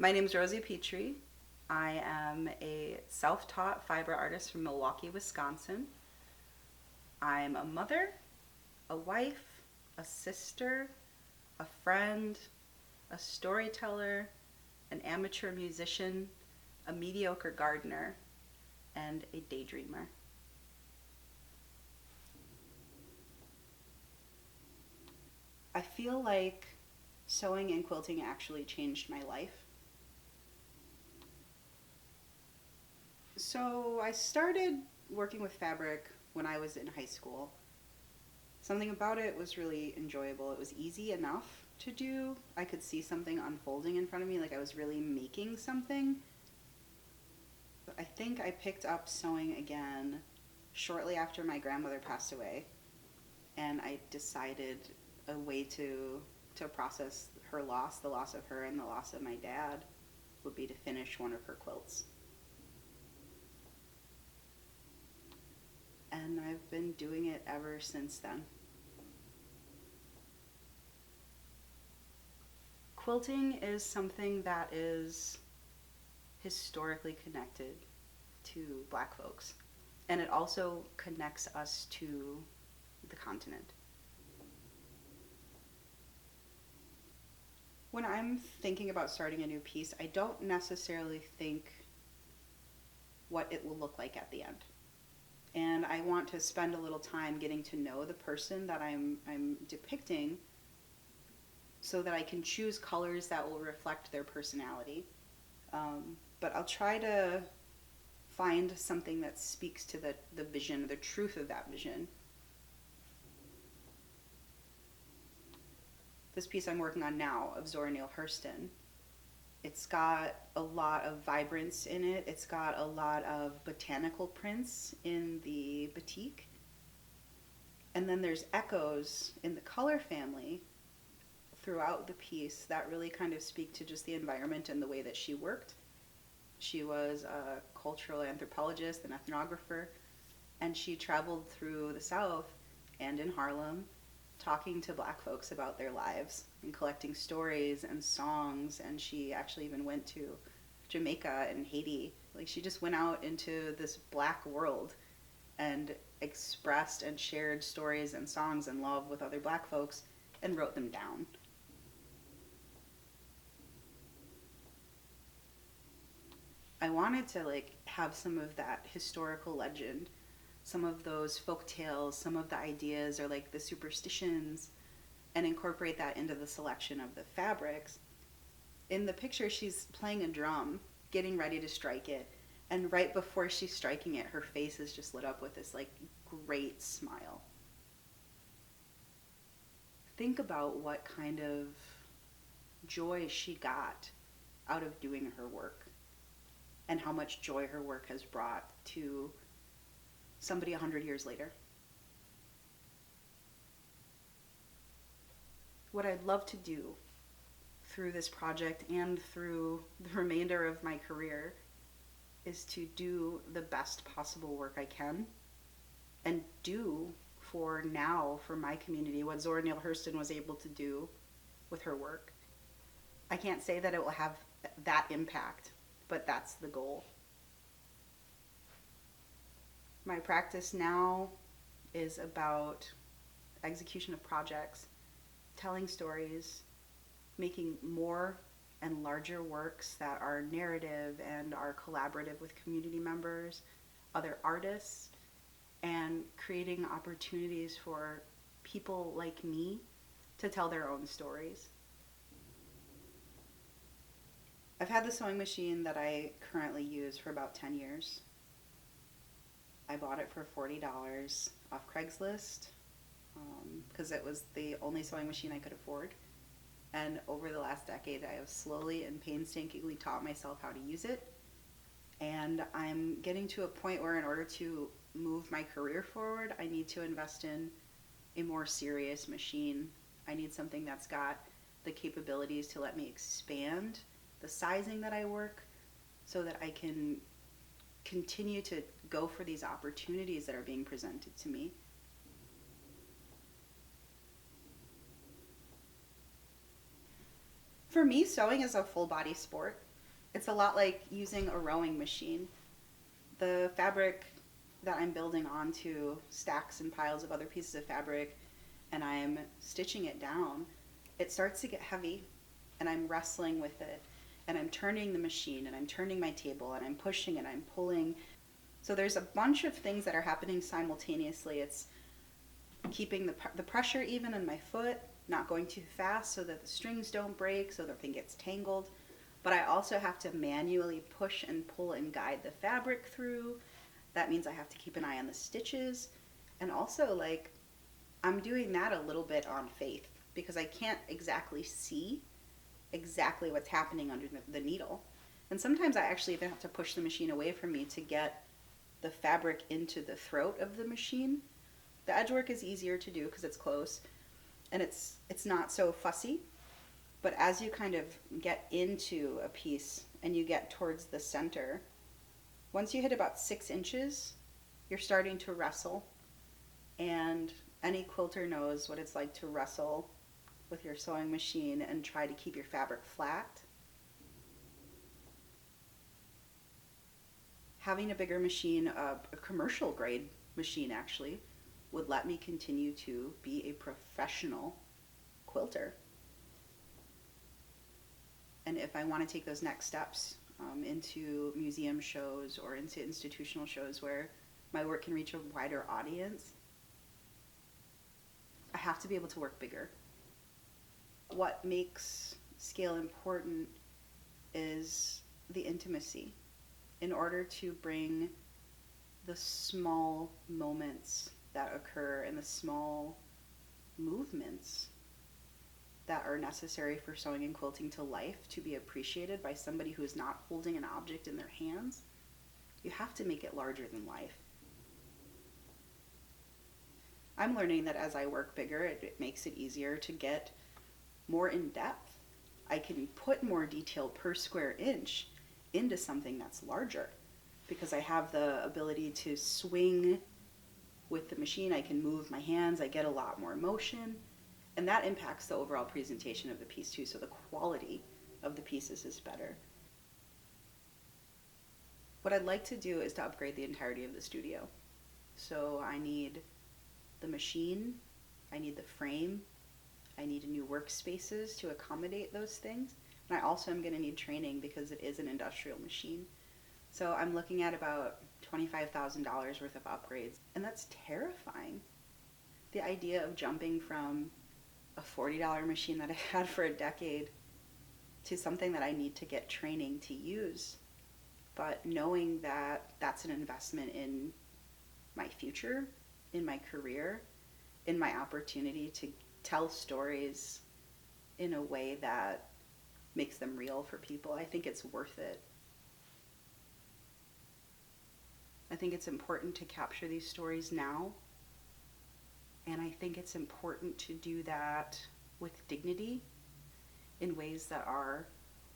My name's Rosy Petri. I am a self-taught fiber artist from Milwaukee, Wisconsin. I'm a mother, a wife, a sister, a friend, a storyteller, an amateur musician, a mediocre gardener, and a daydreamer. I feel like sewing and quilting actually changed my life. So I started working with fabric when I was in high school. Something about it was really enjoyable. It was easy enough to do. I could see something unfolding in front of me, like I was really making something. But I think I picked up sewing again shortly after my grandmother passed away, and I decided a way to process her loss, the loss of her and the loss of my dad, would be to finish one of her quilts. And I've been doing it ever since then. Quilting is something that is historically connected to Black folks, and it also connects us to the continent. When I'm thinking about starting a new piece, I don't necessarily think what it will look like at the end. And I want to spend a little time getting to know the person that I'm depicting so that I can choose colors that will reflect their personality. But I'll try to find something that speaks to the vision, the truth of that vision. This piece I'm working on now of Zora Neale Hurston, it's got a lot of vibrance in it. It's got a lot of botanical prints in the batik. And then there's echoes in the color family throughout the piece that really kind of speak to just the environment and the way that she worked. She was a cultural anthropologist and ethnographer, and she traveled through the South and in Harlem talking to Black folks about their lives and collecting stories and songs. And she actually even went to Jamaica and Haiti. Like, she just went out into this Black world and expressed and shared stories and songs and love with other Black folks and wrote them down. I wanted to have some of that historical legend, some of those folk tales, some of the ideas or the superstitions, and incorporate that into the selection of the fabrics. In the picture, she's playing a drum, getting ready to strike it, and right before she's striking it, her face is just lit up with this great smile. Think about what kind of joy she got out of doing her work, and how much joy her work has brought to somebody 100 years later. What I'd love to do through this project and through the remainder of my career is to do the best possible work I can and do for my community what Zora Neale Hurston was able to do with her work. I can't say that it will have that impact, but that's the goal. My practice now is about execution of projects, telling stories, making more and larger works that are narrative and are collaborative with community members, other artists, and creating opportunities for people like me to tell their own stories. I've had the sewing machine that I currently use for about 10 years. I bought it for $40 off Craigslist because it was the only sewing machine I could afford. And over the last decade, I have slowly and painstakingly taught myself how to use it. And I'm getting to a point where in order to move my career forward, I need to invest in a more serious machine. I need something that's got the capabilities to let me expand the sizing that I work so that I can continue to go for these opportunities that are being presented to me. For me, sewing is a full body sport. It's a lot like using a rowing machine. The fabric that I'm building onto stacks and piles of other pieces of fabric and I'm stitching it down, it starts to get heavy and I'm wrestling with it and I'm turning the machine and I'm turning my table and I'm pushing and I'm pulling. So there's a bunch of things that are happening simultaneously. It's keeping the pressure even on my foot, not going too fast so that the strings don't break, so nothing gets tangled. But I also have to manually push and pull and guide the fabric through. That means I have to keep an eye on the stitches. And also, like, I'm doing that a little bit on faith because I can't exactly see exactly what's happening under the needle. And sometimes I actually even have to push the machine away from me to get the fabric into the throat of the machine. The edge work is easier to do because it's close and it's not so fussy. But as you kind of get into a piece and you get towards the center, once you hit about 6 inches, you're starting to wrestle. And any quilter knows what it's like to wrestle with your sewing machine and try to keep your fabric flat. Having a bigger machine, a commercial grade machine actually, would let me continue to be a professional quilter. And if I want to take those next steps into museum shows or into institutional shows where my work can reach a wider audience, I have to be able to work bigger. What makes scale important is the intimacy. In order to bring the small moments that occur and the small movements that are necessary for sewing and quilting to life to be appreciated by somebody who is not holding an object in their hands, you have to make it larger than life. I'm learning that as I work bigger, it makes it easier to get more in depth. I can put more detail per square inch into something that's larger because I have the ability to swing with the machine. I can move my hands. I get a lot more motion. And that impacts the overall presentation of the piece too, so the quality of the pieces is better. What I'd like to do is to upgrade the entirety of the studio. So I need the machine, I need the frame, I need new workspaces to accommodate those things. And I also am going to need training because it is an industrial machine. So I'm looking at about $25,000 worth of upgrades. And that's terrifying. The idea of jumping from a $40 machine that I've had for a decade to something that I need to get training to use. But knowing that that's an investment in my future, in my career, in my opportunity to tell stories in a way that makes them real for people, I think it's worth it. I think it's important to capture these stories now. And I think it's important to do that with dignity in ways that are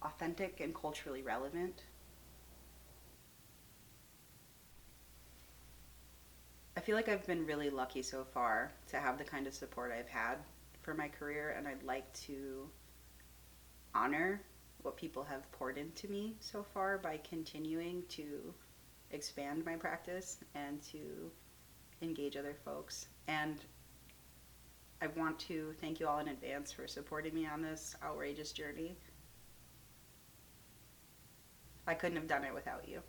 authentic and culturally relevant. I feel like I've been really lucky so far to have the kind of support I've had for my career, and I'd like to honor what people have poured into me so far by continuing to expand my practice and to engage other folks. And I want to thank you all in advance for supporting me on this outrageous journey. I couldn't have done it without you.